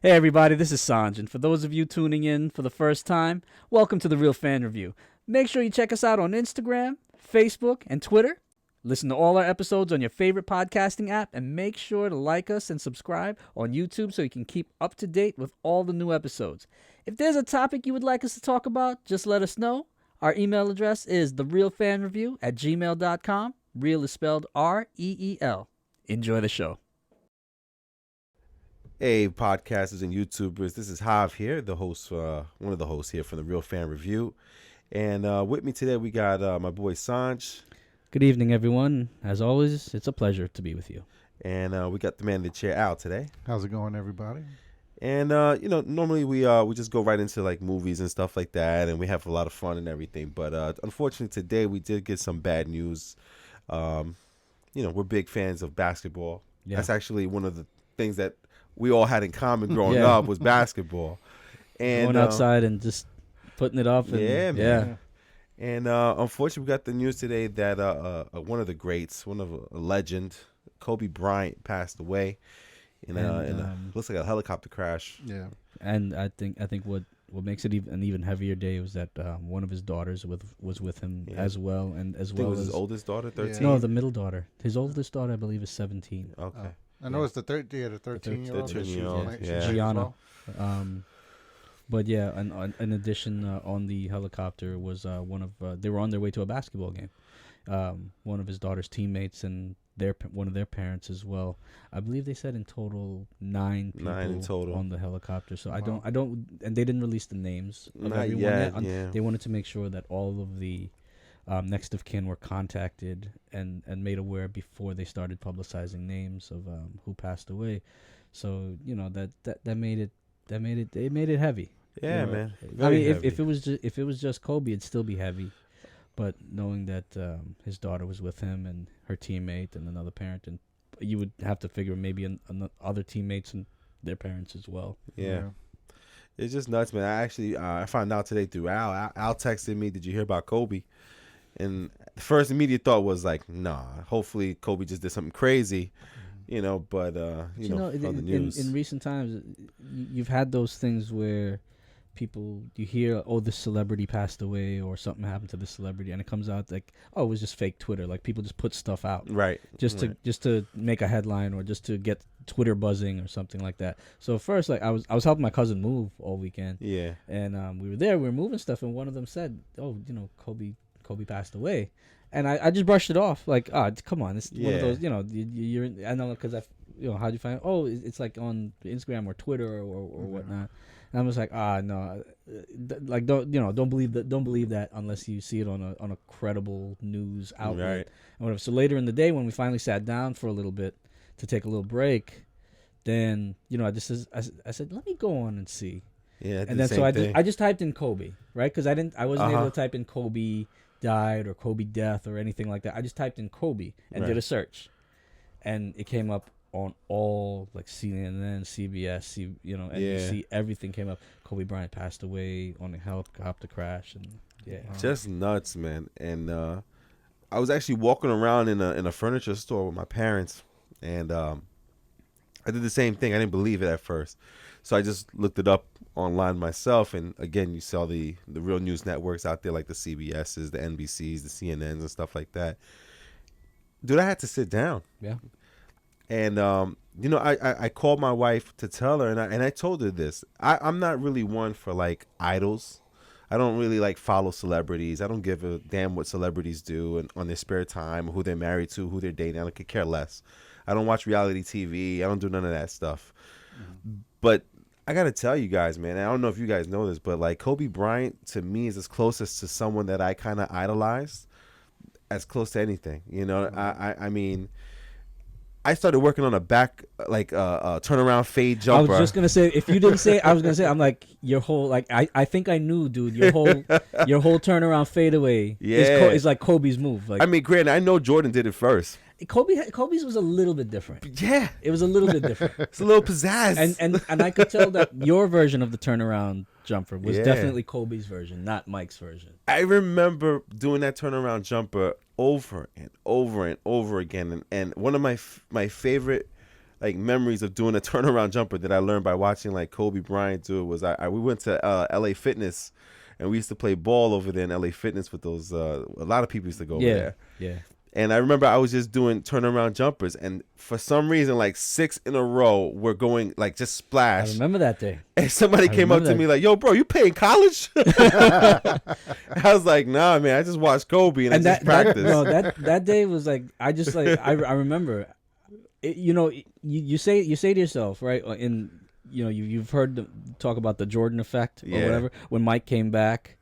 Hey everybody, this is Sanj, and for those of you tuning in for the first time, welcome to the Real Fan Review. Make sure you check us out on Instagram, Facebook, and Twitter. Listen to all our episodes on your favorite podcasting app, and make sure to like us and subscribe on YouTube so you can keep up to date with all the new episodes. If there's a topic you would like us to talk about, just let us know. Our email address is therealfanreview@gmail.com. Real is spelled REEL. Enjoy the show. Hey, podcasters and YouTubers, this is Hav here, the host, one of the hosts here from the Real Fan Review, and with me today we got my boy Sanj, Good evening, everyone. As always, it's a pleasure to be with you. and we got the man in the chair Al today. How's it going, everybody? And normally we just go right into like movies and stuff like that, and we have a lot of fun and everything. But unfortunately, today we did get some bad news. We're big fans of basketball. Yeah. That's actually one of the things that we all had in common growing Yeah. up was basketball. And Going outside and just putting it up. And, Yeah, man. Yeah. And unfortunately, we got the news today that one of the greats, one of a legend, Kobe Bryant, passed away in a looks like a helicopter crash. Yeah. And I think what makes it an even heavier day was that one of his daughters was with him Yeah. as well, and as I think it well was as his oldest daughter, 13. no, the middle daughter. His oldest daughter, I believe, is 17. Okay. I know it's the 13-year-old. 13-year-old, yeah. Gianna. But yeah, and in addition, on the helicopter was one of they were on their way to a basketball game. One of his daughter's teammates and one of their parents as well. I believe they said in total 9 people 9 in total. on the helicopter. So Wow. I don't, and they didn't release the names of Not everyone yet, yet. yeah. They wanted to make sure that all of the next of kin were contacted and made aware before they started publicizing names of who passed away. So that made it heavy. Yeah, You know, man. I Very mean, heavy. if it was just Kobe, it'd still be heavy. But knowing that his daughter was with him and her teammate and another parent, and you would have to figure maybe other teammates and their parents as well. Yeah. It's just nuts, man. I actually I found out today through Al. Al texted me, "Did you hear about Kobe?" And the first immediate thought was like, "Nah. Hopefully Kobe just did something crazy." But You know, on the news. in recent times, you've had those things where you hear, oh, this celebrity passed away or something happened to this celebrity, and it comes out like, oh, it was just fake Twitter. Like people just put stuff out Right. just Right. to make a headline or just to get Twitter buzzing or something like that. So first, like I was helping my cousin move all weekend, Yeah. and we were moving stuff, and one of them said, oh, Kobe passed away. And I just brushed it off, like, come on, it's one of Yeah. those, you're. I know because how'd you find it? Oh, it's like on Instagram or Twitter or whatnot. And I'm just like, no, don't believe that unless you see it on a credible news outlet. Right. And whatever. So later in the day, when we finally sat down for a little bit to take a little break, then I said, let me go on and see. Yeah. And then so I just typed in Kobe, right? Because I wasn't able to type in Kobe died or Kobe death or anything like that. I just typed in Kobe and did Right. a search, and it came up on all like CNN, CBS, NBC, everything came up. Kobe Bryant passed away on a helicopter crash, and Just nuts, man. And I was actually walking around in a furniture store with my parents, and I did the same thing. I didn't believe it at first, so I just looked it up online myself. And again, you saw the real news networks out there like the CBSs, the NBCs, the CNNs, and stuff like that. Dude, I had to sit down. Yeah. And I called my wife to tell her, and I told her this. I'm not really one for like idols. I don't really like follow celebrities. I don't give a damn what celebrities do and on their spare time, who they're married to, who they're dating. I could care less. I don't watch reality TV. I don't do none of that stuff. But I gotta tell you guys, man, I don't know if you guys know this, but like Kobe Bryant to me is as closest to someone that I kind of idolized as close to anything. I mean, I started working on a back turnaround fade jumper. I was just gonna say, if you didn't say it, I was gonna say, I'm like, your whole, like, I think I knew, dude, your whole turnaround fadeaway is like Kobe's move. Like, I mean, granted, I know Jordan did it first. Kobe's was a little bit different. Yeah, It was a little bit different. it's a little pizzazz. And I could tell that your version of the turnaround jumper was Yeah. definitely Kobe's version, not Mike's version. I remember doing that turnaround jumper over and over and over again. And one of my favorite like memories of doing a turnaround jumper that I learned by watching like Kobe Bryant do it was we went to LA Fitness, and we used to play ball over there in LA Fitness with those a lot of people used to go over there. Yeah. And I remember I was just doing turnaround jumpers, and for some reason, like 6 in a row were going like just I splash. remember that day. And somebody came up to me like, "Yo, bro, you paying college?" I was like, "Nah, man, I just watched Kobe and I just practiced." That day was like I just like I remember, you say to yourself, right? And you've heard them talk about the Jordan effect or whatever when Mike came back.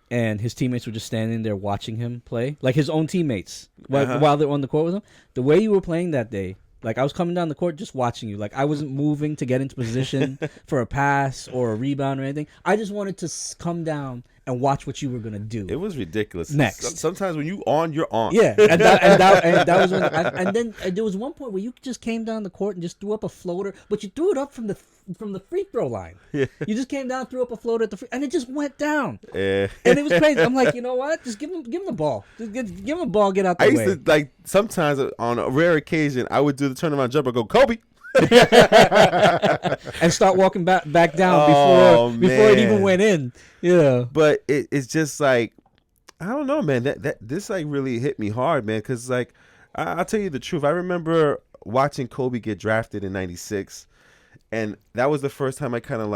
And his teammates were just standing there watching him play, like his own teammates while they're on the court with him. The way you were playing that day, like I was coming down the court just watching you. Like I wasn't moving to get into position for a pass or a rebound or anything. I just wanted to come down and watch what you were gonna do. It was ridiculous. Next, sometimes when you're on. Yeah, and that was when. And then there was one point where you just came down the court and just threw up a floater, but you threw it up from the free throw line. Yeah. You just came down, threw up a floater at the free, and it just went down. Yeah. And it was crazy. I'm like, you know what? Just give him the ball. Just give him the ball. Get out the way. I used to like sometimes on a rare occasion I would do the turnaround jumper, go Kobe. And start walking back down before it even went in. Yeah. But it's just like, I don't know, man. That this like really hit me hard, man. Because like I'll tell you the truth. I remember watching Kobe get drafted in '96, and that was the first time I kind of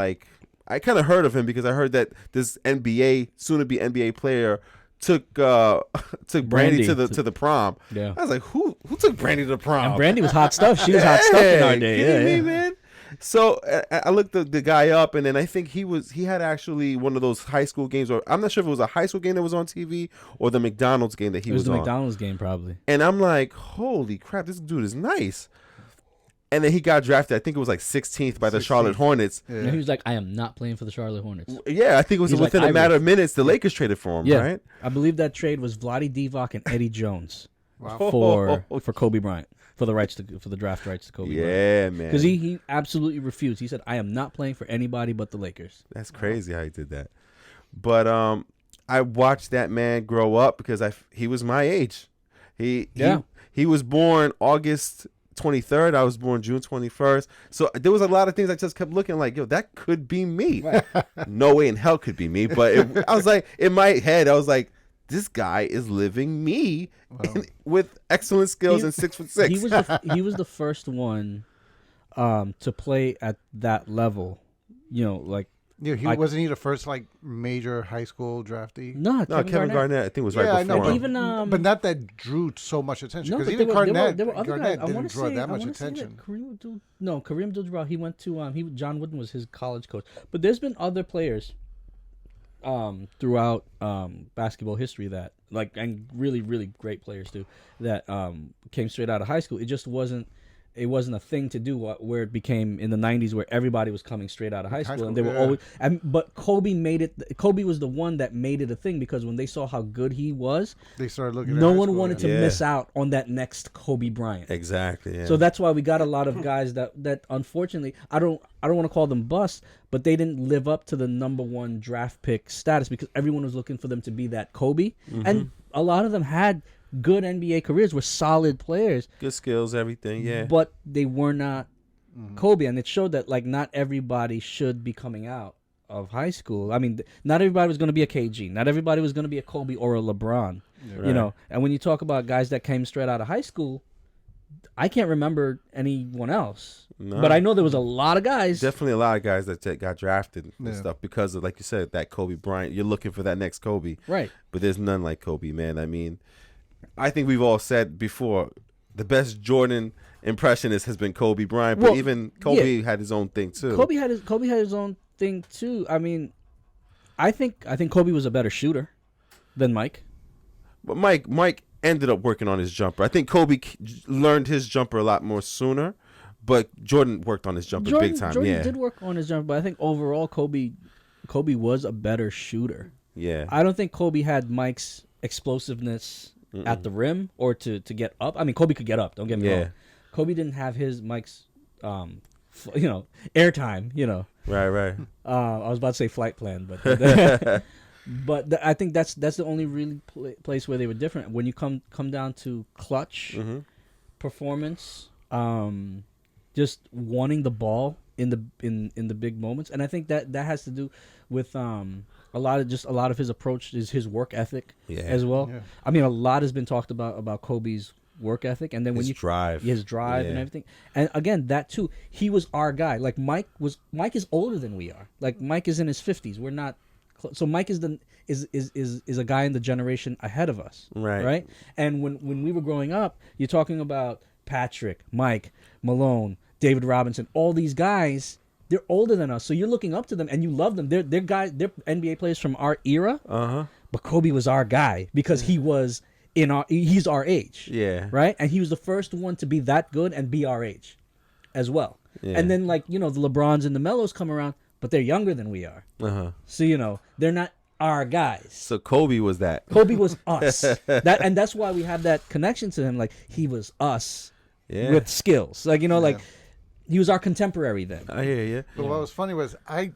heard of him because I heard that this soon to be NBA player took Brandy to the prom. Yeah. I was like, who took Brandy to the prom? And Brandy was hot stuff. She was hot stuff in our day. Kidding me, man? So I looked the guy up, and then I think he had actually one of those high school games, or I'm not sure if it was a high school game that was on TV or the McDonald's game that he was on. It was the McDonald's game probably. And I'm like, holy crap, this dude is nice. And then he got drafted. I think it was like 16th by the Charlotte Hornets. Yeah. And he was like, I am not playing for the Charlotte Hornets. Yeah, I think it was within a matter of minutes the Lakers traded for him, right? I believe that trade was Vlade Divac and Eddie Jones for Kobe Bryant, for the draft rights to Kobe Bryant. Yeah, man. Because he absolutely refused. He said, I am not playing for anybody but the Lakers. That's crazy how he did that. But I watched that man grow up because he was my age. He was born August 23rd. I was born June 21st. So there was a lot of things I just kept looking like, yo, that could be me. Right. No way in hell could be me. But I was like, in my head, I was like, this guy is living me with excellent skills and 6'6". He was the first one to play at that level. Like. Yeah, wasn't he the first like major high school draftee? No, Kevin Garnett. I think was right before. But even but not that drew so much attention because even Garnett didn't draw that much attention. Kareem Abdul-Jabbar. He went to John Wooden was his college coach. But there's been other players throughout basketball history that and really really great players too that came straight out of high school. It just wasn't. It wasn't a thing to do where it became in the 90s where everybody was coming straight out of high school and they were always but Kobe made it. Kobe was the one that made it a thing because when they saw how good he was, they started looking at no one wanted to miss out on that next Kobe Bryant. Exactly. Yeah. So that's why we got a lot of guys that unfortunately I don't want to call them busts, but they didn't live up to the number one draft pick status because everyone was looking for them to be that Kobe, and a lot of them had good NBA careers, were solid players, good skills, everything, yeah. But they were not Kobe, and it showed that not everybody should be coming out of high school. I mean, not everybody was going to be a KG, not everybody was going to be a Kobe or a LeBron, And when you talk about guys that came straight out of high school, I can't remember anyone else. No. But I know there was a lot of guys. Definitely a lot of guys that got drafted and stuff because of, like you said, that Kobe Bryant. You're looking for that next Kobe, right? But there's none like Kobe, man. I mean. I think we've all said before, the best Jordan impressionist has been Kobe Bryant, but even Kobe had his own thing too. Kobe had his own thing too. I mean, I think Kobe was a better shooter than Mike. But Mike ended up working on his jumper. I think Kobe learned his jumper a lot more sooner, but Jordan worked on his jumper big time. Jordan did work on his jumper, but I think overall Kobe was a better shooter. Yeah, I don't think Kobe had Mike's explosiveness at the rim or to get up. I mean, Kobe could get up. Don't get me wrong. Kobe didn't have Mike's, airtime. Right. I was about to say flight plan, but I think that's the only really place where they were different. When you come down to clutch performance just wanting the ball in the big moments, and I think that has to do with a lot of his approach is his work ethic as well. Yeah. I mean, a lot has been talked about Kobe's work ethic, and then his drive and everything. And again, that too, he was our guy. Like Mike is older than we are. Like Mike is in his 50s. We're not. So Mike is a guy in the generation ahead of us, right? And when we were growing up, you're talking about Patrick, Mike, Malone, David Robinson, all these guys. They're older than us, so you're looking up to them and you love them. They're guys. They're NBA players from our era. But Kobe was our guy because he's our age. Yeah. Right, and he was the first one to be that good and be our age, as well. Yeah. And then the LeBrons and the Melos come around, but they're younger than we are. So they're not our guys. So Kobe was that. Kobe was us. That's why we have that connection to him. Like he was us with skills. Like like. He was our contemporary then. I hear you. But what was funny was I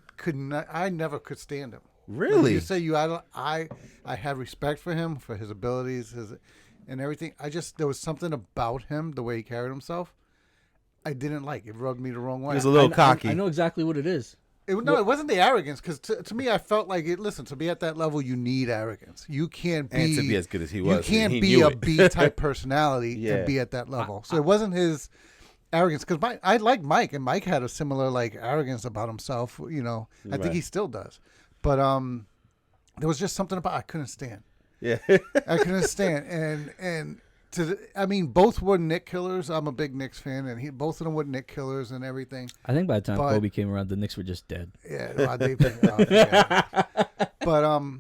never could stand him. Really? You say I had respect for him, for his abilities, and everything. There was something about him, the way he carried himself, I didn't like. It rubbed me the wrong way. He was a little cocky. I know exactly what it is. It wasn't the arrogance, because to me, I felt like listen, to be at that level, you need arrogance. You can't be and to be as good as he was. You can't be a B type personality and be at that level. So it wasn't his arrogance, because I like Mike, and Mike had a similar arrogance about himself. I think he still does, but there was just something about I couldn't stand. Yeah, I couldn't stand, and both were Knick killers. I'm a big Knicks fan, and both of them were Knick killers and everything. I think by the time Kobe came around, the Knicks were just dead. Yeah, but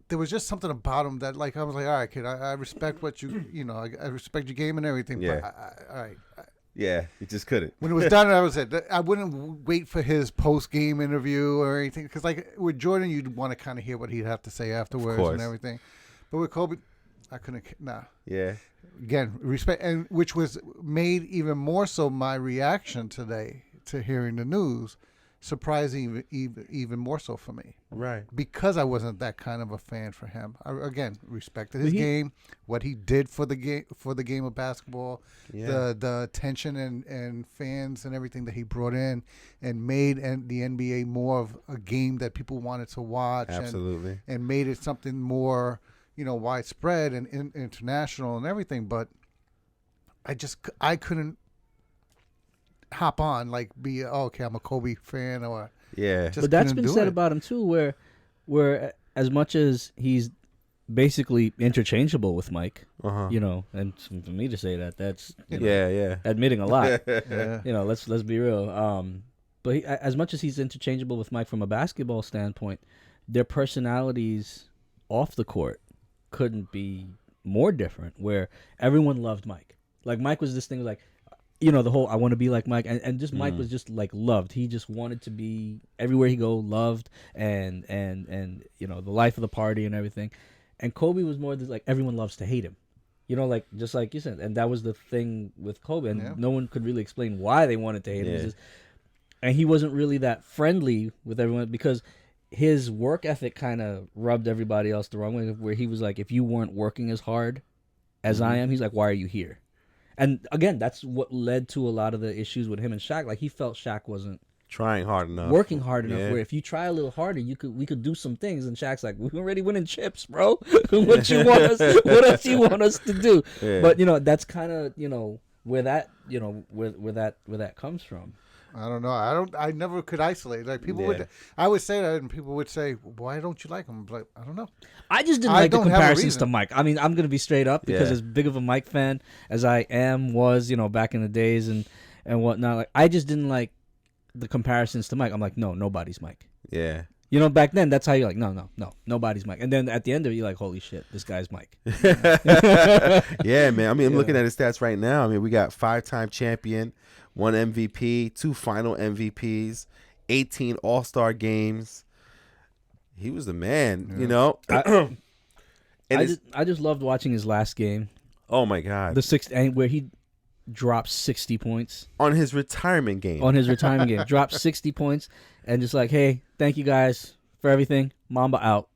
there was just something about him that I was like, all right, kid, I respect what you I respect your game and everything. Yeah. But all right. Yeah, you just couldn't. When it was done, I wouldn't wait for his post-game interview or anything, because with Jordan, you'd want to kind of hear what he'd have to say afterwards and everything. But with Kobe, I couldn't. Nah. Yeah. Again, respect, and which was made even more so my reaction today to hearing the news, surprising even more so for me. Right. Because I wasn't that kind of a fan for him. I, again, respected his game, what he did for the game of basketball, the attention and fans and everything that he brought in, and made the NBA more of a game that people wanted to watch. Absolutely. And made it something more, widespread and international and everything. But I couldn't hop on okay, I'm a Kobe fan, or but that's been said about him too, where as much as he's basically interchangeable with Mike, and for me to say that's admitting a lot. Let's be real. But as much as he's interchangeable with Mike from a basketball standpoint, their personalities off the court couldn't be more different. Where everyone loved Mike. Like Mike was this thing the whole I want to be like Mike, and just Mike was just loved. He just wanted to be everywhere he go, loved, and the life of the party and everything. And Kobe was more everyone loves to hate him, just like you said. And that was the thing with Kobe, and no one could really explain why they wanted to hate him. And he wasn't really that friendly with everyone because his work ethic kind of rubbed everybody else the wrong way. Where he was if you weren't working as hard as I am, he's why are you here? And again, that's what led to a lot of the issues with him and Shaq. He felt Shaq wasn't trying hard enough, working hard enough. Where if you try a little harder, we could do some things. And Shaq's we're already winning chips, bro. What else you want us to do? Yeah. But that's kind of where that where that comes from. I don't know. I never could isolate. I would say that, and people would say, "Why don't you like him?" I don't know. I just didn't like the comparisons to Mike. I mean, I'm gonna be straight up because as big of a Mike fan as I was, back in the days and whatnot, I just didn't like the comparisons to Mike. I'm no, nobody's Mike. Yeah. Back then, that's how you're no, nobody's Mike. And then at the end of it, you're holy shit, this guy's Mike. Yeah, man. I mean, I'm looking at his stats right now. I mean, we got 5-time champion, 1 MVP, 2 final MVPs, 18 All-Star games. He was the man, I just loved watching his last game. Oh, my God. The 6th, where he dropped 60 points. On his retirement game. Dropped 60 points and just hey, thank you guys for everything. Mamba out.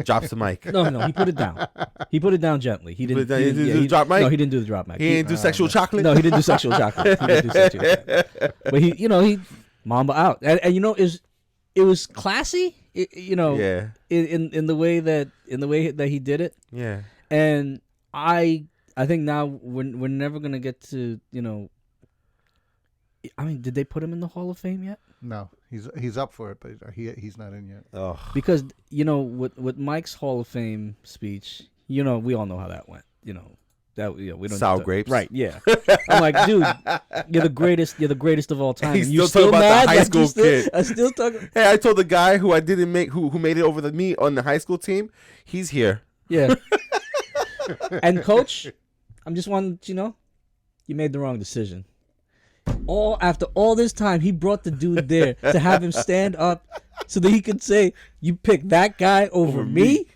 Drops the mic. No, he put it down. He put it down gently. He didn't. He didn't do the drop mic? No, he didn't do the drop mic. He didn't do sexual chocolate? No, he didn't do sexual chocolate. He didn't do sexual chocolate. But he Mamba out, and it was classy. Yeah. In the way that he did it. Yeah. And I think now we're never gonna get to I mean, did they put him in the Hall of Fame yet? No, he's up for it, but he's not in yet. Oh. Because with Mike's Hall of Fame speech, we all know how that went. We don't Sour grapes, right? Yeah. I'm like, dude, you're the greatest. You're the greatest of all time. He's and you still talking about mad? the high school kid. I still talking. Hey, I told the guy who I didn't make who made it over me on the high school team. He's here. Yeah. And coach, I'm just wanting to you made the wrong decision. After all this time, he brought the dude there to have him stand up so that he could say, "You picked that guy over me."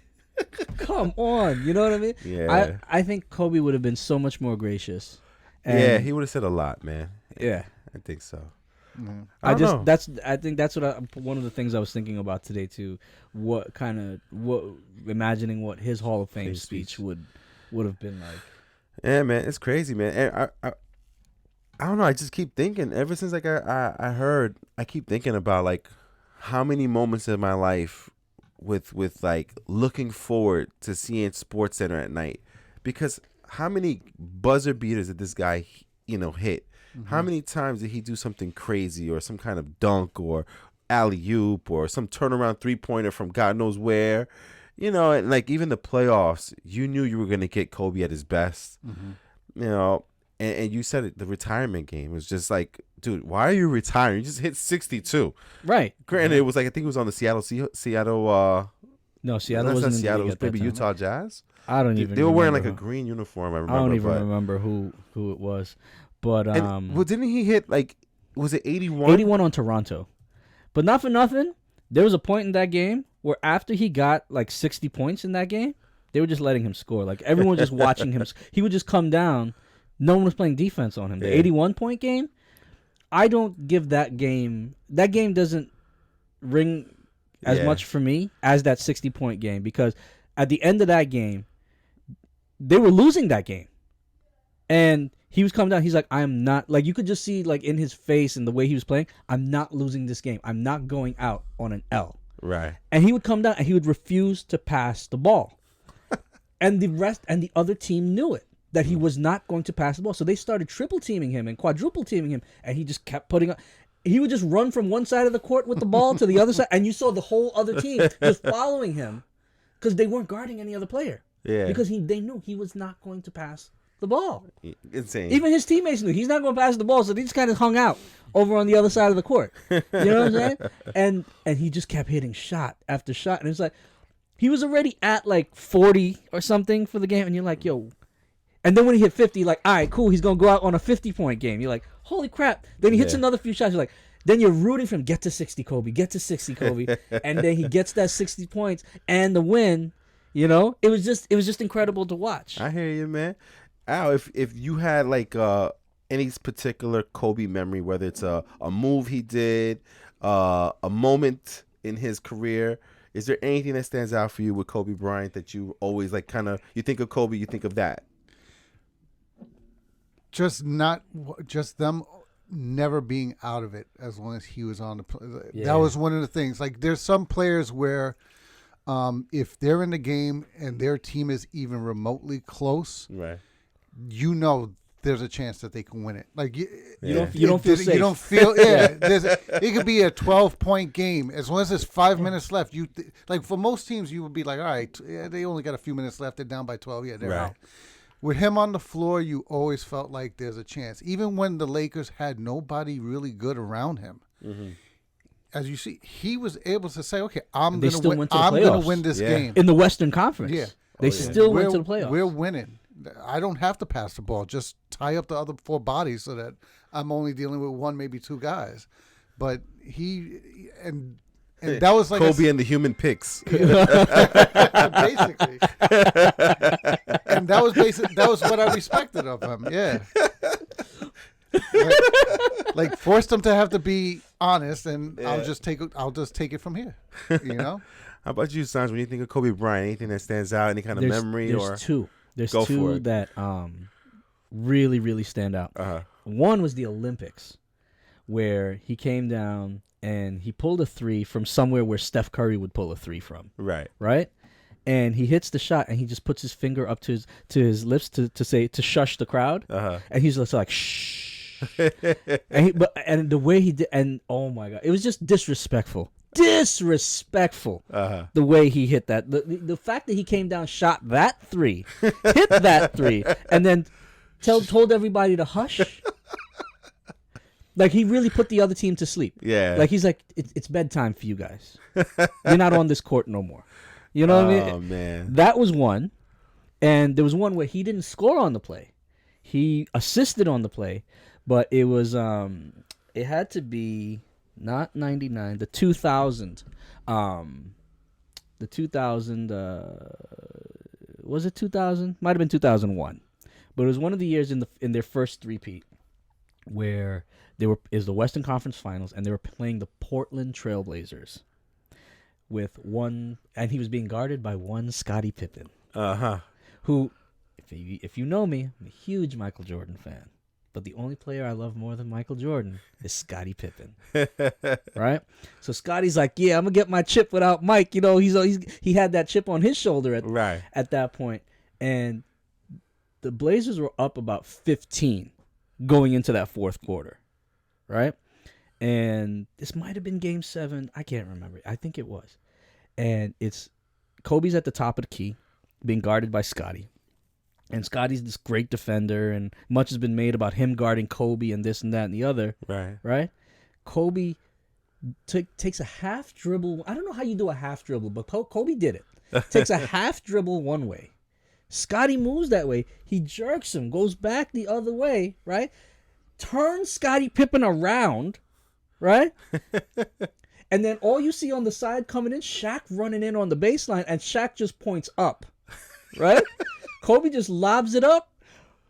Come on, you know what I mean? Yeah. I think Kobe would have been so much more gracious. Yeah, he would have said a lot, man. Yeah, I think so. Mm-hmm. I think that's one of the things I was thinking about today too. Imagining what his Hall of Fame speech would have been like. Yeah, man, it's crazy, man. And I don't know. I just keep thinking. Ever since I heard, I keep thinking about like how many moments in my life with like looking forward to seeing SportsCenter at night, because how many buzzer beaters did this guy hit? Mm-hmm. How many times did he do something crazy or some kind of dunk or alley-oop or some turnaround 3-pointer from God knows where? And like even the playoffs, you knew you were going to get Kobe at his best. Mm-hmm. And you said it, the retirement game was just like, dude, why are you retiring? You just hit 62. Right. Granted, it was like, I think it was on the Seattle. No, Seattle that's wasn't not Seattle. It was maybe time. Utah Jazz. I don't even. They were wearing like a green uniform. I remember. I don't even remember who it was, but well, didn't he hit like? Was it 81? 81 on Toronto, but not for nothing. There was a point in that game where after he got like 60 points in that game, they were just letting him score. Like everyone was just watching him. He would just come down. No one was playing defense on him. The 81-point game, I don't give that game. That game doesn't ring as much for me as that 60-point game, because at the end of that game, they were losing that game, and he was coming down. He's like, I am not, like, you could just see like in his face and the way he was playing, I'm not losing this game. I'm not going out on an L. Right. And he would come down and he would refuse to pass the ball, and the other team knew it, that he was not going to pass the ball. So they started triple teaming him and quadruple teaming him, and he just kept putting up. He would just run from one side of the court with the ball to the other side, and you saw the whole other team just following him because they weren't guarding any other player. Yeah. Because they knew he was not going to pass the ball. Insane. Even his teammates knew he's not going to pass the ball, so they just kind of hung out over on the other side of the court. You know what I'm saying? And he just kept hitting shot after shot, and it's like he was already at like 40 or something for the game, and you're like, yo. And then when he hit 50, like, all right, cool, he's going to go out on a 50-point game. You're like, holy crap. Then he hits another few shots. You're like, then you're rooting for him. Get to 60, Kobe. Get to 60, Kobe. And then he gets that 60 points and the win. It was just incredible to watch. I hear you, man. Al, if you had like any particular Kobe memory, whether it's a move he did, a moment in his career, is there anything that stands out for you with Kobe Bryant that you always like you think of Kobe, you think of that? Just them never being out of it as long as he was on the play. Yeah. That was one of the things. Like there's some players where if they're in the game and their team is even remotely close, right? There's a chance that they can win it. Like you don't feel safe. You don't feel it could be a 12-point game as long as there's 5 minutes left. Like for most teams, you would be like, all right, they only got a few minutes left. They're down by 12. Yeah, they're out. With him on the floor, you always felt like there's a chance. Even when the Lakers had nobody really good around him, as you see, he was able to say, "Okay, I'm going to win this game in the Western Conference." Yeah, they still went to the playoffs. We're winning. I don't have to pass the ball. Just tie up the other 4 bodies so that I'm only dealing with 1, maybe 2 guys. But and that was like Kobe and the human picks. Basically. And that was what I respected of him. Yeah. Like force them to have to be honest, and I'll just take it from here. You know. How about you, Sanj? When you think of Kobe Bryant, anything that stands out, any kind of memory? There's two. There's Go for two it. that really, really stand out. One was the Olympics, where he came down and he pulled a three from somewhere where Steph Curry would pull a three from. Right? And he hits the shot and he just puts his finger up to his lips to shush the crowd. And he's just like, shh. and the way he did, and oh my God, it was just disrespectful. The way he hit that. The fact that he came down, shot that three, hit that three, and then told everybody to hush. Like, he really put the other team to sleep. Yeah. Like, he's like, it's bedtime for you guys. You're not on this court no more. You know what I mean? Oh, man. That was one. And there was one where he didn't score on the play. He assisted on the play, but it was, it had to be not 99, the 2000. The 2000, was it 2000? Might have been 2001. But it was one of the years in their first three-peat where is the Western Conference Finals, and they were playing the Portland Trailblazers with one, and he was being guarded by one Scottie Pippen. Who, if you know me, I'm a huge Michael Jordan fan. But the only player I love more than Michael Jordan is Scottie Pippen. Right? So Scottie's like, yeah, I'm going to get my chip without Mike. You know, he had that chip on his shoulder at that point. And the Blazers were up about 15 going into that fourth quarter. Right? And this might have been game 7. I can't remember. I think it was. And Kobe's at the top of the key, being guarded by Scottie. And Scottie's this great defender, and much has been made about him guarding Kobe and this and that and the other. Right? Kobe takes a half dribble. I don't know how you do a half dribble, but Kobe did it. Takes a half dribble one way. Scottie moves that way. He jerks him, goes back the other way, right? Turns Scottie Pippen around, right? And then all you see on the side coming in, Shaq running in on the baseline, and Shaq just points up, right? Kobe just lobs it up.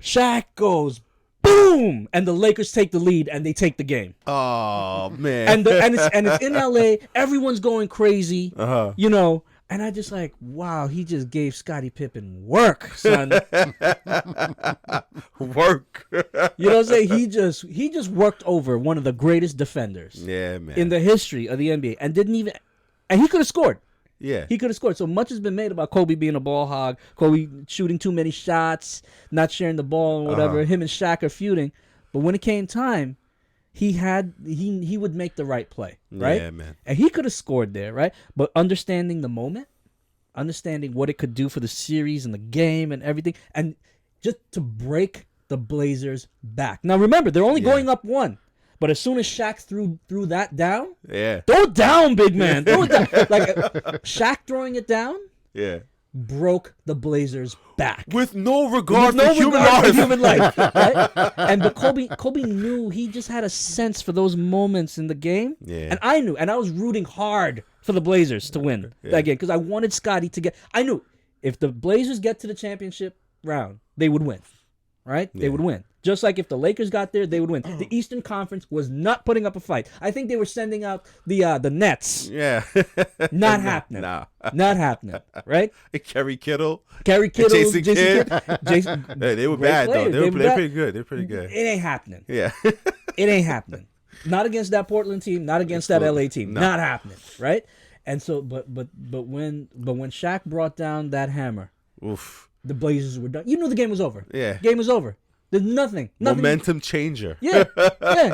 Shaq goes boom, and the Lakers take the lead, and they take the game. Oh man! And it's in LA. Everyone's going crazy, you know. And I just like, wow, he just gave Scottie Pippen work, son. Work. You know what I'm saying? He just worked over one of the greatest defenders, man, in the history of the NBA, and he could have scored. Yeah. He could have scored. So much has been made about Kobe being a ball hog, Kobe shooting too many shots, not sharing the ball and whatever. Him and Shaq are feuding. But when it came time, he would make the right play, right? Yeah, man. And he could have scored there, right? But understanding the moment, understanding what it could do for the series and the game and everything, and just to break the Blazers back. Now remember, they're only going up 1. But as soon as Shaq threw that down, throw it down, big man. Throw it down. Like Shaq throwing it down, broke the Blazers back with no regard for human life. Right? And but Kobe knew, he just had a sense for those moments in the game. Yeah. And I knew, and I was rooting hard for the Blazers to win that game because I wanted Scottie to get. I knew if the Blazers get to the championship round, they would win. Right? They would win. Just like if the Lakers got there, they would win. The Eastern Conference was not putting up a fight. I think they were sending out the Nets. Yeah. Not happening. Nah. Not happening. Right? Kerry Kittle, Jason Kidd. Kidd. Hey, they were bad player. though. They were pretty good. They're pretty good. It ain't happening. Yeah. It ain't happening. Not against that Portland team. Not against that LA team. No. Not happening. Right? And so, but when Shaq brought down that hammer, oof, the Blazers were done. You knew the game was over. Yeah. Game was over. There's nothing. Momentum changer. Yeah.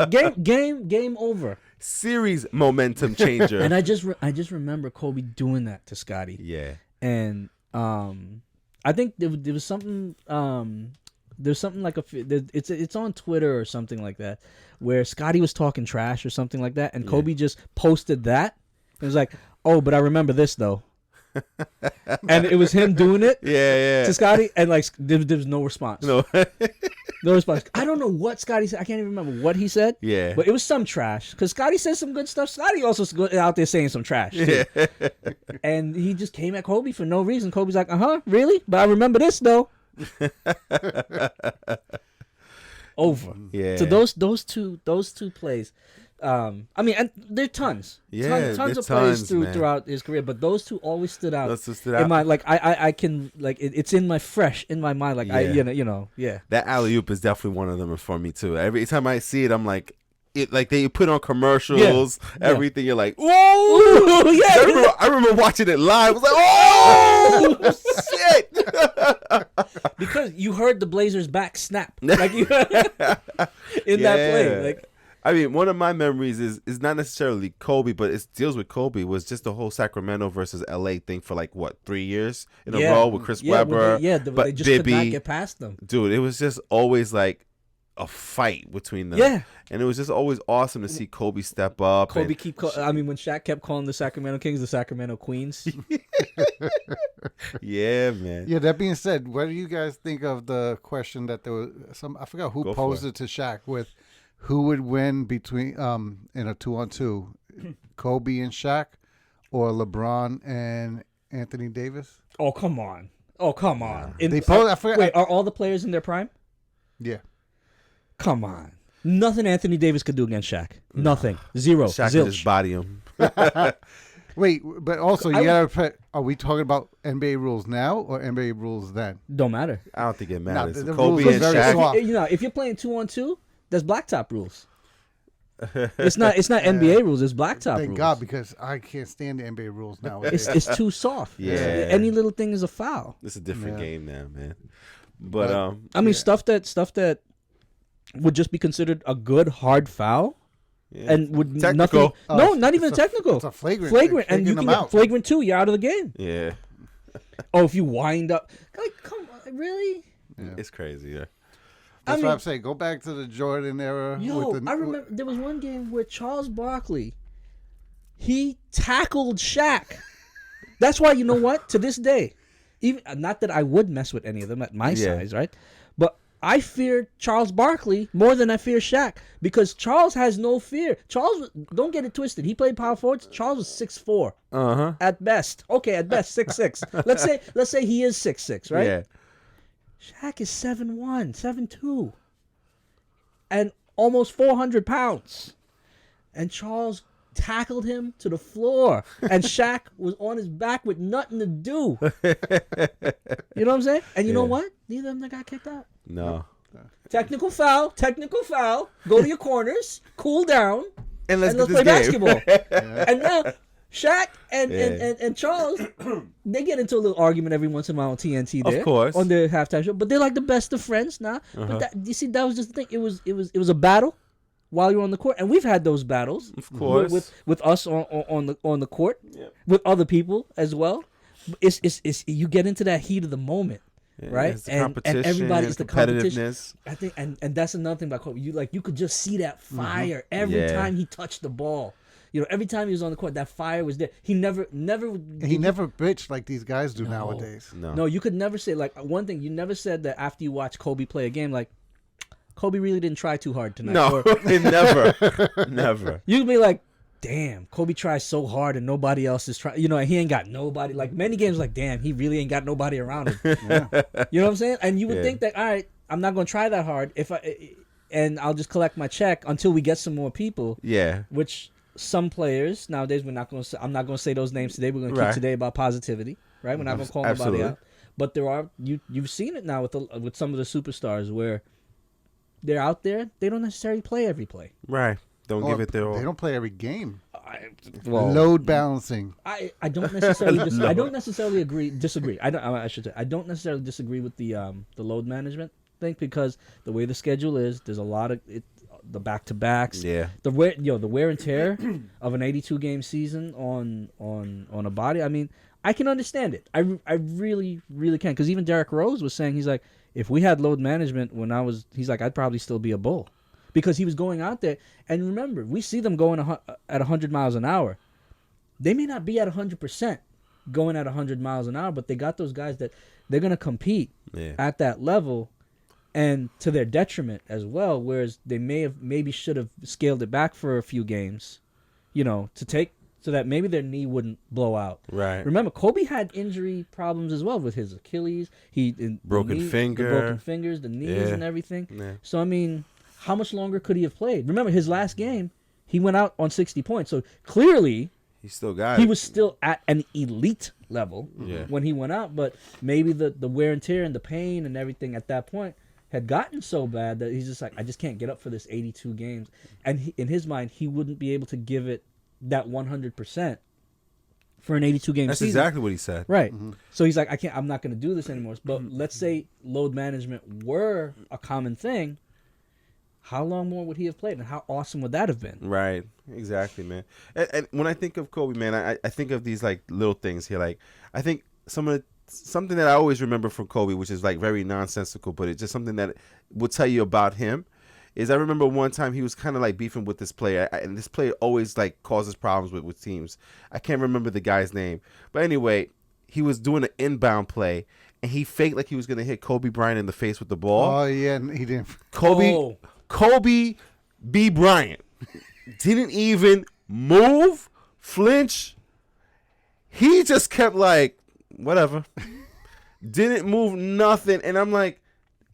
Game over. Series momentum changer. And I just remember Kobe doing that to Scottie. Yeah. And I think there was something there's something like it's on Twitter or something like that where Scottie was talking trash or something like that, and Kobe just posted that. It was like, oh, but I remember this though. And it was him doing it to Scottie, and like there was no response. No response. I don't know what Scottie said. I can't even remember what he said. Yeah. But it was some trash. Because Scottie said some good stuff. Scottie also out there saying some trash. Too. Yeah. And he just came at Kobe for no reason. Kobe's like, really? But I remember this, though. over. Yeah. So those two plays. I mean, and there are tons. Yeah, tons there's of plays tons, man. throughout his career, but those two always stood out. Those two stood In out. my I can it's in my mind. Like Yeah. you know. That alley oop is definitely one of them for me too. Every time I see it, I'm like, they put on commercials, Yeah. everything. You're like, whoa! Yeah. I remember watching it live. I was like, oh shit! Because you heard the Blazers' back snap, like you in that play. Like, I mean, one of my memories is not necessarily Kobe, but it deals with Kobe. Was just the whole Sacramento versus LA thing for like what 3 years in a row with Chris Webber. They just could not get past them. Dude, it was just always like a fight between them. Yeah. And it was just always awesome to see Kobe step up. Kobe when Shaq kept calling the Sacramento Kings the Sacramento Queens. Yeah, man. Yeah, that being said, what do you guys think of the question that there was I forgot who Go posed for it to Shaq with who would win between in a 2-on-2, Kobe and Shaq or LeBron and Anthony Davis? Oh, come on. They posed, I forgot. Wait, are all the players in their prime? Yeah. Come on. Nothing Anthony Davis could do against Shaq. Nothing. Zero. Shaq Zilch. could just body him. Wait, but also you gotta put, are we talking about NBA rules now or NBA rules then? Don't matter. I don't think it matters. the Kobe rules are and very Shaq. soft. If you're playing 2-on-2, that's blacktop rules. It's not NBA rules. It's blacktop Thank rules. God, because I can't stand the NBA rules nowadays. It's too soft. Yeah. Any little thing is a foul. It's a different Yeah. game now, man. But I mean, stuff that would just be considered a good hard foul, yeah. and would Technical. nothing. No, not even technical. It's a flagrant. And you them can get out. flagrant 2. You're out of the game. Yeah. Oh, if you wind up, like, come on, really? Yeah. It's crazy, yeah. That's I what mean- I'm saying. Go back to the Jordan era. Yo, with the, I remember there was one game where Charles Barkley, he tackled Shaq. That's why, you know what? To this day, even not that I would mess with any of them at my Yeah. size, right? But I fear Charles Barkley more than I fear Shaq because Charles has no fear. Charles, don't get it twisted. He played power forward. Charles was 6'4" at best. Okay, at best 6'6". Let's say he is 6'6", right? Yeah. Shaq is 7'1", 7'2", and almost 400 pounds. And Charles tackled him to the floor, and Shaq was on his back with nothing to do. You know what I'm saying? And you know Yeah. what? Neither of them got kicked out. No. Technical foul. Go to your corners, cool down, And let's and get let's this play game. basketball. And now Shaq and, Yeah. and Charles, they get into a little argument every once in a while on TNT there. Of course. On their halftime show. But they're like the best of friends now. But that, you see, that was just the thing. It was a battle while you're on the court. And we've had those battles. Of course. With us on the court. With other people as well. It's you get into that heat of the moment. Yeah, Right, it's the and competition, everybody is the competition. competitiveness. I think, and that's another thing about Kobe. You could just see that fire every Yeah. time he touched the ball. You know, every time he was on the court, that fire was there. He never. he never bitched like these guys do nowadays. No. You could never say like one thing. You never said that after you watch Kobe play a game, like Kobe really didn't try too hard tonight. No, Or never. you'd be like, damn, Kobe tries so hard and nobody else is trying. You know, and he ain't got nobody. Like many games, like damn, he really ain't got nobody around him. You know what I'm saying? And you would Yeah. think that, all right, I'm not gonna try that hard and I'll just collect my check until we get some more people. Yeah. Which some players nowadays I'm not gonna say those names today. We're gonna keep Right. today about positivity, right? We're not gonna call nobody Absolutely. out. But there are you've seen it now with some of the superstars where they're out there. They don't necessarily play every play. Right. Don't Or give it their all. They don't play every game. Well, Load balancing. I don't necessarily I don't necessarily disagree. I should say I don't necessarily disagree with the load management thing because the way the schedule is, there's a lot of the back to backs. Yeah. The wear and tear of an 82 game season on a body. I mean, I can understand it. I really can because even Derrick Rose was saying he's like if we had load management he's like I'd probably still be a Bull. Because he was going out there, and remember, we see them going at 100 miles an hour. They may not be at 100% going at 100 miles an hour, but they got those guys that they're going to compete at that level, and to their detriment as well. Whereas they maybe should have scaled it back for a few games, you know, to take so that maybe their knee wouldn't blow out. Right. Remember, Kobe had injury problems as well with his Achilles. Broken finger. the broken fingers, the knees, Yeah. and everything. Yeah. So I mean, how much longer could he have played? Remember, his last game, he went out on 60 points. So clearly, He still got he it. was still at an elite level Yeah. when he went out. But maybe the wear and tear and the pain and everything at that point had gotten so bad that he's just like, I just can't get up for this 82 games. And in his mind, he wouldn't be able to give it that 100% for an 82 game That's season. exactly what he said. Right. So he's like, I'm not going to do this anymore. But let's say load management were a common thing. How long more would he have played, and how awesome would that have been? Right. Exactly, man. And when I think of Kobe, man, I think of these like little things here. Like I think something that I always remember from Kobe, which is like very nonsensical, but it's just something that will tell you about him. Is I remember one time he was kind of like beefing with this player, and this player always like causes problems with teams. I can't remember the guy's name, but anyway, he was doing an inbound play, and he faked like he was gonna hit Kobe Bryant in the face with the ball. Oh yeah, and he didn't. Kobe B. Bryant didn't even move, flinch. He just kept like, whatever. Didn't move nothing. And I'm like,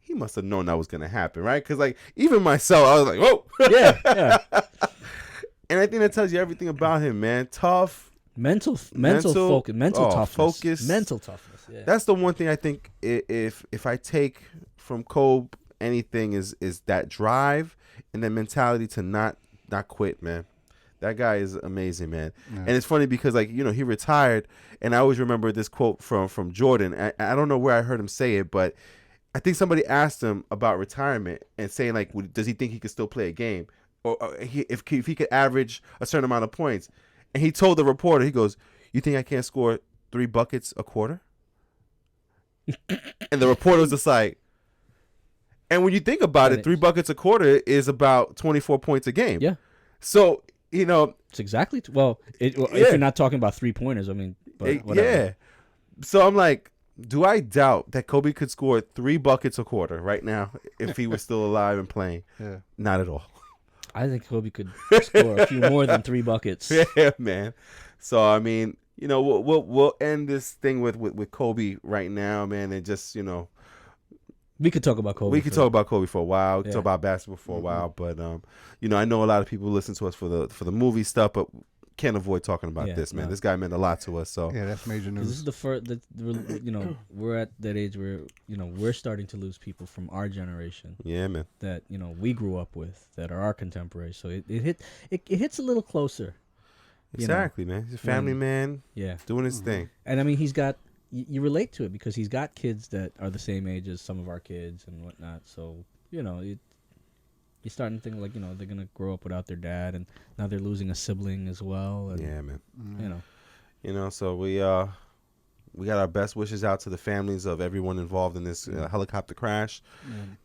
he must have known that was going to happen, right? Because like, even myself, I was like, whoa. Yeah. And I think that tells you everything about him, man. Tough. Mental focus, toughness. Focus. Mental toughness. Yeah. That's the one thing I think if I take from Kobe anything is that drive and that mentality to not quit, man. That guy is amazing, man. Yeah. And it's funny because like, you know, he retired, and I always remember this quote from Jordan. I don't know where I heard him say it, but I think somebody asked him about retirement and saying like, does he think he could still play a game, or if he could average a certain amount of points? And he told the reporter, he goes, "You think I can't score 3 buckets a quarter?" And the reporter was just like, and when you think about it, 3 buckets a quarter is about 24 points a game. Yeah. So, you know, it's exactly if you're not talking about 3-pointers, I mean, but whatever. Yeah. So I'm like, do I doubt that Kobe could score 3 buckets a quarter right now if he was still alive and playing? Yeah. Not at all. I think Kobe could score a few more than 3 buckets. Yeah, man. So I mean, you know, we'll end this thing with Kobe right now, man, and just, you know, we could talk about Kobe. We could talk about Kobe for a while. We could Yeah. talk about basketball for a while, but you know, I know a lot of people listen to us for the movie stuff, but can't avoid talking about this, man. No. This guy meant a lot to us. So yeah, that's major news. This is the first. You know, we're at that age where, you know, we're starting to lose people from our generation. Yeah, man. That, you know, we grew up with, that are our contemporaries. So it hits a little closer. Exactly, man. He's a family man. Yeah, doing his thing. And I mean, he's got. You relate to it because he's got kids that are the same age as some of our kids and whatnot. So, you know, you're starting to think like, you know, they're gonna grow up without their dad, and now they're losing a sibling as well. And, yeah, man. You know, so we got our best wishes out to the families of everyone involved in this helicopter crash,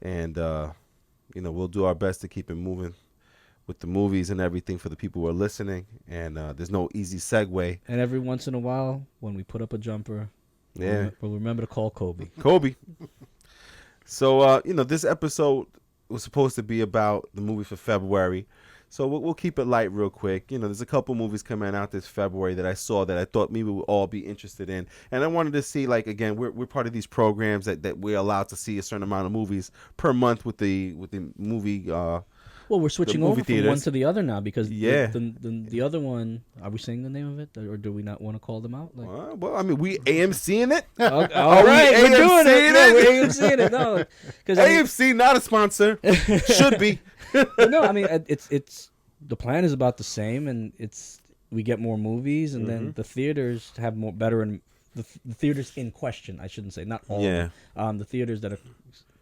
and you know, we'll do our best to keep it moving with the movies and everything for the people who are listening. And there's no easy segue. And every once in a while, when we put up a jumper, we'll remember to call Kobe. So, you know, this episode was supposed to be about the movie for February. So we'll keep it light real quick. You know, there's a couple movies coming out this February that I saw that I thought maybe we'll all be interested in. And I wanted to see, like, again, we're part of these programs that we're allowed to see a certain amount of movies per month with the movie Well, we're switching over from one to the other now because yeah. the other one, are we saying the name of it, or do we not want to call them out? Like, well, I mean, we AMCing it. All right, we're doing it. Yeah, we're AMCing it. No, because AMC not a sponsor, should be. But no, I mean, it's the plan is about the same, and we get more movies, and then the theaters have better, and the theaters in question, I shouldn't say, not all. Yeah. The theaters that are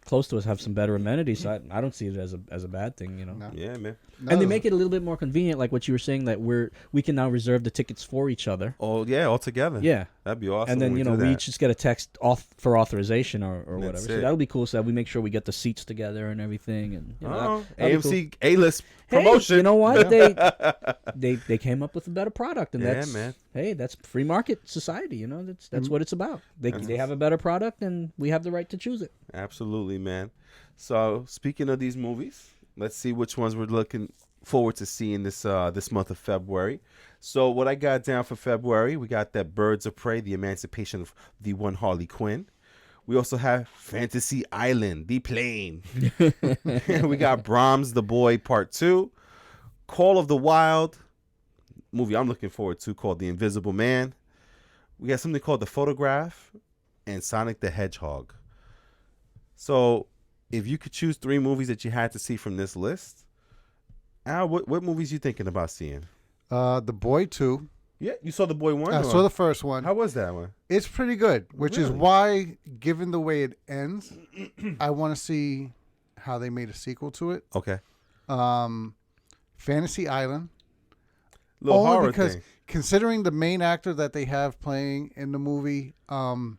close to us have some better amenities, so I don't see it as a bad thing, you know. No. Yeah, man. And they make it a little bit more convenient, like what you were saying, that we can now reserve the tickets for each other. Oh yeah, all together. Yeah, that'd be awesome. And then, you know, we each just get a text for authorization or whatever. So that'll be cool. So that we make sure we get the seats together and everything. And you know, AMC cool. A-list promotion. Hey, you know what? They came up with a better product, and that's free market society. You know, that's what it's about. They have a better product, and we have the right to choose it. Absolutely, man. So speaking of these movies, let's see which ones we're looking forward to seeing this month of February. So what I got down for February, we got that Birds of Prey, the emancipation of the one Harley Quinn. We also have Fantasy Island, the plane. We got Brahms the Boy Part 2. Call of the Wild, movie I'm looking forward to, called The Invisible Man. We got something called The Photograph and Sonic the Hedgehog. So if you could choose 3 movies that you had to see from this list, Al, what movies you thinking about seeing? The Boy 2. Yeah, you saw The Boy 1? I saw the first one. How was that one? It's pretty good, which is why, given the way it ends, I want to see how they made a sequel to it. Okay. Fantasy Island. Little Only horror because thing. considering the main actor that they have playing in the movie, and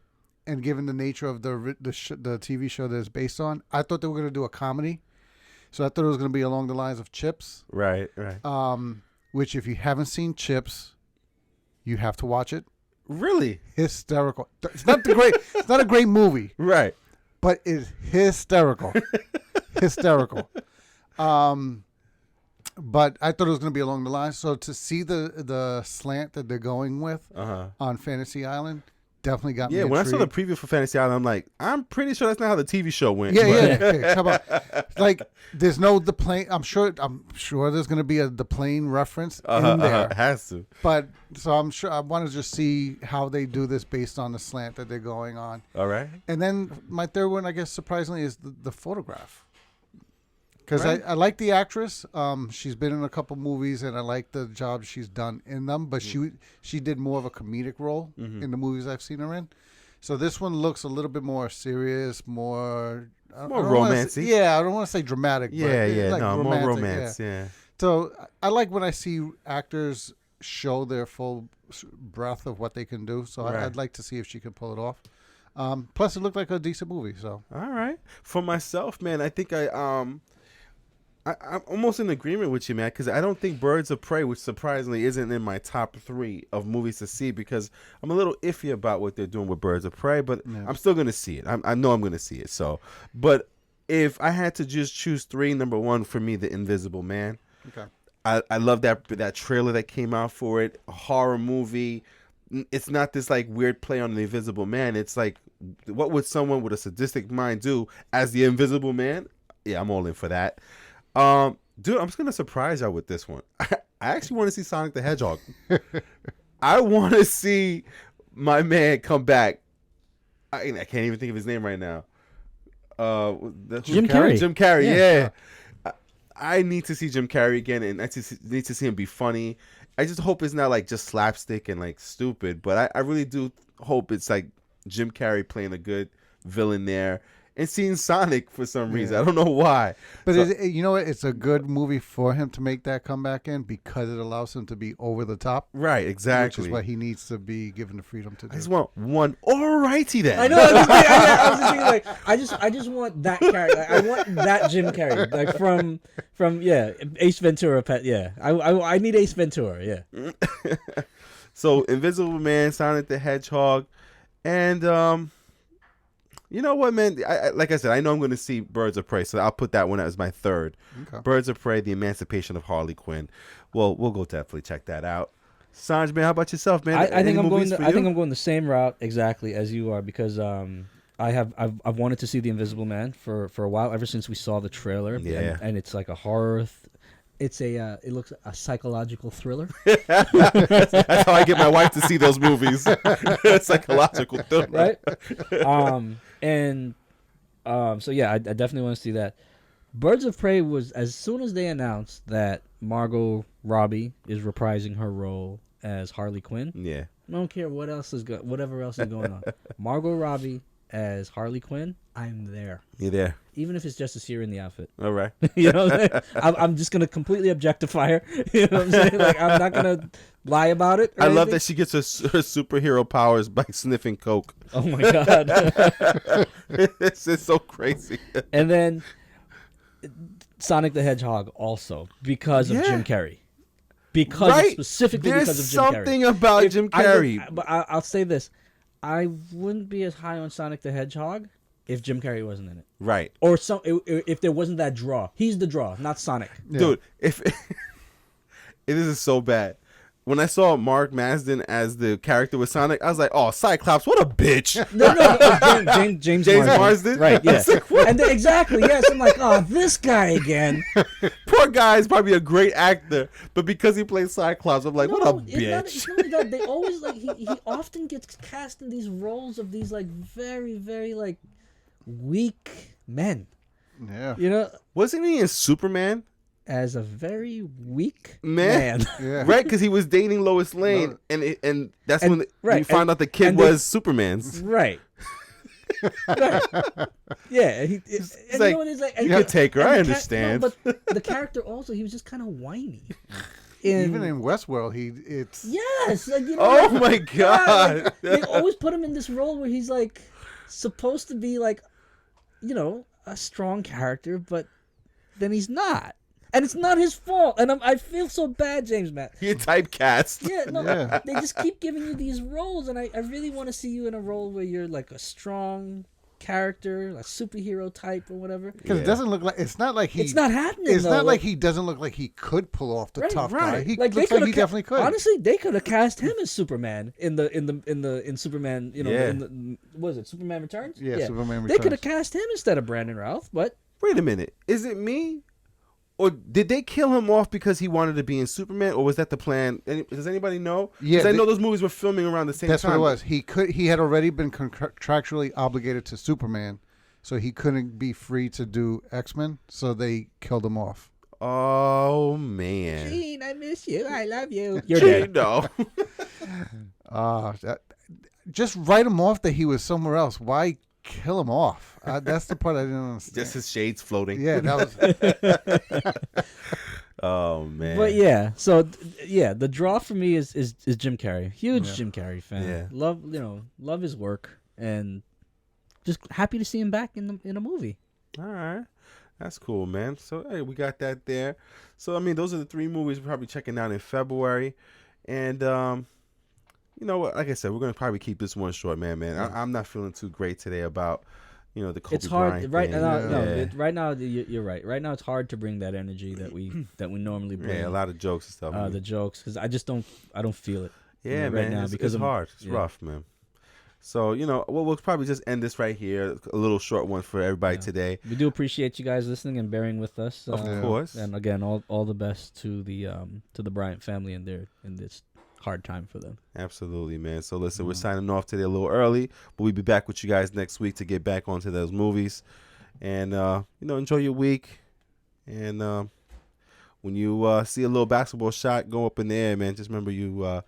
given the nature of the TV show that it's based on, I thought they were going to do a comedy. So I thought it was going to be along the lines of Chips. Right. Which, if you haven't seen Chips, you have to watch it. Really? Hysterical. It's not a great movie, Right. but it's hysterical. Hysterical. But I thought it was going to be along the lines. So to see the slant that they're going with on Fantasy Island definitely got me Yeah, when I saw the intrigued. preview for Fantasy Island, I'm like, I'm pretty sure that's not how the TV show went. Yeah, but- yeah. Come on. Like, there's no the plane. I'm sure there's going to be the plane reference in there. Has to. But so I'm sure I want to just see how they do this based on the slant that they're going on. All right. And then my third one, I guess, surprisingly, is the Photograph. Because Right. I like the actress. She's been in a couple movies, and I like the job she's done in them. But she did more of a comedic role in the movies I've seen her in. So this one looks a little bit more serious, more romantic. Yeah, I don't want to say dramatic. Yeah, but yeah, like no, romantic, more romance, yeah. So I like when I see actors show their full breadth of what they can do. So Right. I'd like to see if she can pull it off. Plus, it looked like a decent movie. So All right. For myself, man, I think I'm almost in agreement with you, man, because I don't think Birds of Prey, which surprisingly isn't in my top 3 of movies to see, because I'm a little iffy about what they're doing with Birds of Prey, but I'm still going to see it. I know I'm going to see it. So, but if I had to just choose 3, number 1 for me, The Invisible Man. okay. I love that trailer that came out for it. A horror movie. It's not this like weird play on the Invisible Man. It's like, what would someone with a sadistic mind do as the Invisible Man? Yeah, I'm all in for that. Dude, I'm just gonna surprise y'all with this one. I actually want to see Sonic the Hedgehog. I want to see my man come back. I can't even think of his name right now. Jim Carrey. Jim Carrey. Yeah. I need to see Jim Carrey again, and I just need to see him be funny. I just hope it's not like just slapstick and like stupid, but I really do hope it's like Jim Carrey playing a good villain there. And seeing Sonic for some reason. I don't know why. But you know what? It's a good movie for him to make that comeback in because it allows him to be over the top. Right, exactly. Which is what he needs to be given the freedom to do. I just want one. Alrighty then. I know. I was just thinking, like, I just want that character. I want that Jim Carrey, like from Ace Ventura. I need Ace Ventura. Yeah. So Invisible Man, Sonic the Hedgehog, and you know what, man? Like I said, I know I'm going to see Birds of Prey, so I'll put that one as my third. Okay. Birds of Prey, The Emancipation of Harley Quinn. Well, we'll go definitely check that out. Sanj, man, how about yourself, man? I think I'm going. I I think I'm going the same route exactly as you are because I've wanted to see The Invisible Man for a while, ever since we saw the trailer. Yeah. And it's like a horror. It looks a psychological thriller. That's how I get my wife to see those movies. Psychological thriller. Right? So yeah, I definitely want to see that. Birds of Prey was, as soon as they announced that Margot Robbie is reprising her role as Harley Quinn. Yeah. I don't care whatever else is going on. Margot Robbie as Harley Quinn, I'm there. You there? Even if it's just to see her in the outfit. All right. You know what I'm saying? I'm just going to completely objectify her. You know what I'm saying? Like, I'm not going to lie about it. I love that she gets her superhero powers by sniffing coke. Oh, my God. It's so crazy. And then Sonic the Hedgehog also, because of Jim Carrey. Specifically There's because of Jim Carrey. There's something about Jim Carrey. But I'll say this. I wouldn't be as high on Sonic the Hedgehog if Jim Carrey wasn't in it, Right. or if there wasn't that draw. He's the draw, not Sonic. Yeah. Dude, if this is so bad. When I saw Mark Marsden as the character with Sonic, I was like, "Oh, Cyclops, what a bitch!" No, James Marsden. Right, yeah. I was like, And then, exactly, yes. I'm like, oh, this guy again. Poor guy is probably a great actor, but because he plays Cyclops, I'm like, what a No, bitch. it's not only that. They always like he often gets cast in these roles of these like very, very like weak men. Yeah. You know, Wasn't he in Superman? as a very weak Man. man. Yeah. Right, because he was dating Lois Lane, and that's And- when right, you found and- out the kid and was Superman's. Right. Right. Yeah, and like, you know what it's like. you could take her, I understand. But the character also, he was just kind of whiny. Even in Westworld, it's Yes, like, you know, Oh like, my yeah, god. like, they always put him in this role where he's like supposed to be like, you know, a strong character, but then he's not, and it's not his fault. And I feel so bad, James Matt. He typecast. Yeah, no, Yeah. they just keep giving you these roles, and I really want to see you in a role where you're like a strong character, a superhero type or whatever. because Yeah. it doesn't look like it's not like he. It's not happening. It's though. not like he doesn't look like he could pull off the Right, tough guy. right. He Like they looks could like he definitely could. Honestly, they could have cast him as Superman in Superman. You know, Yeah. what is it, Superman Returns? Yeah, Superman They could have Returns. cast him instead of Brandon Routh, but Wait a minute. Is it me? Or did they kill him off because he wanted to be in Superman, or was that the plan? Does anybody know? Yeah, Because I they- know those movies were filming around the same That's time. what it was. He had already been contractually obligated to Superman, so he couldn't be free to do X-Men. So they killed him off. Oh man. Gene, I miss you. I love you. You're Gee, dead. no. Just write him off that he was somewhere else. Why kill him off? That's the part I didn't understand. Just his shades floating. Yeah, that was. Oh man. But yeah, so the draw for me is Jim Carrey. Huge Yeah. Jim Carrey fan. Yeah. Love his work, and just happy to see him back in a movie. All right. That's cool, man. So, hey, we got that there. So, I mean, those are the 3 movies we're probably checking out in February. And, you know what? Like I said, we're going to probably keep this one short, man. I'm not feeling too great today about, you know, the Kobe It's hard Bryant right thing. now. No, Yeah. right now you're right. Right now it's hard to bring that energy that we normally bring. Yeah, a lot of jokes and stuff. the jokes, because I just don't feel it. Yeah, right man. now It's, because it's I'm- hard. It's yeah. rough, man. So, you know, we'll probably just end this right here. A little short one for everybody Yeah. today. We do appreciate you guys listening and bearing with us. Of course. And again, all the best to the Bryant family in this hard time for them. Absolutely, man. So, listen, we're signing off today a little early, but we'll be back with you guys next week to get back onto those movies. And, you know, enjoy your week. And when you see a little basketball shot go up in the air, man, just remember you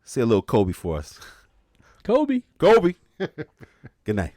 say a little Kobe for us. Kobe. Kobe. Good night.